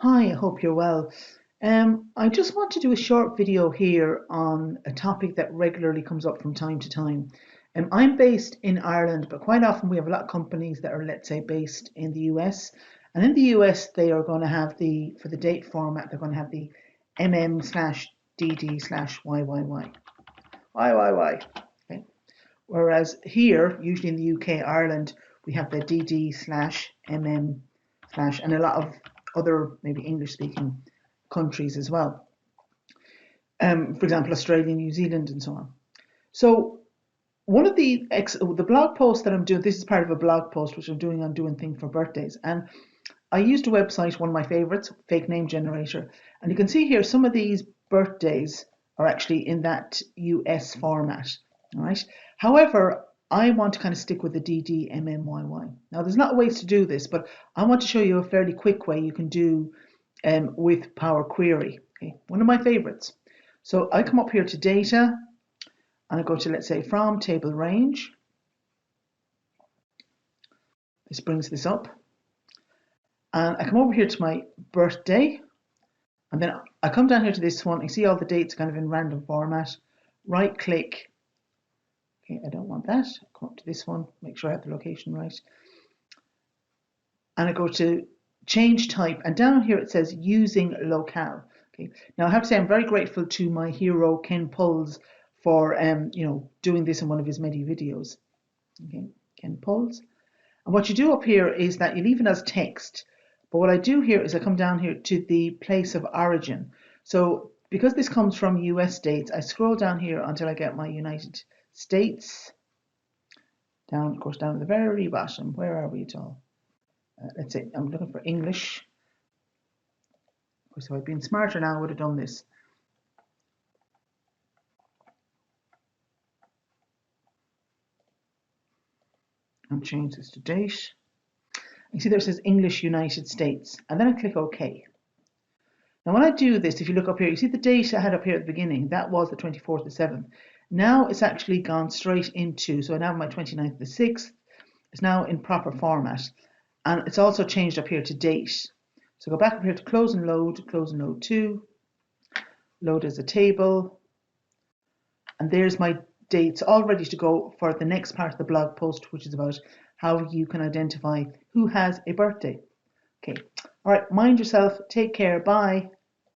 Hi, I hope you're well. I just want to do a short video here on a topic that regularly comes up from time to time. I'm based in Ireland, but quite often we have a lot of companies that are, let's say, based in the US. And in the US, they are going to have for the date format, they're going to have the MM slash DD slash YYY. YYY. Okay. Whereas here, usually in the UK, Ireland, we have the DD slash MM slash, and a lot of other maybe English speaking countries as well. For example, Australia, New Zealand, and so on. So one of the blog posts that I'm doing, this is part of a blog post which I'm doing on doing things for birthdays, and I used a website, one of my favorites, Fake Name Generator, and you can see here some of these birthdays are actually in that US format. All right. However, I want to kind of stick with the DDMMYY. Now, there's a lot of ways to do this, but I want to show you a fairly quick way you can do with Power Query. Okay, one of my favorites. So I come up here to data and I go to, let's say, from table range. This brings this up. And I come over here to my birthday. And then I come down here to this one. I see all the dates kind of in random format. Right click. Okay, I don't want that. Come up to this one, make sure I have the location right. And I go to change type. And down here it says using locale. Okay. Now I have to say I'm very grateful to my hero Ken Pulls for doing this in one of his many videos. Okay, Ken Pulls. And what you do up here is that you leave it as text. But what I do here is I come down here to the place of origin. So because this comes from US dates, I scroll down here until I get my United States. Down, of course, down at the very bottom. Where are we at all? Let's say I'm looking for English. Of course, if I'd been smarter now, I would have done this. And change this to date. You see there it says English United States, and then I click OK. Now when I do this, if you look up here, you see the date I had up here at the beginning, that was the 24th of 7th. Now it's actually gone straight into, so I now have my 29th of the 6th, it's now in proper format. And it's also changed up here to date. So go back up here to close and load 2, load as a table, and there's my dates all ready to go for the next part of the blog post, which is about how you can identify who has a birthday. Okay, all right, mind yourself, take care, bye.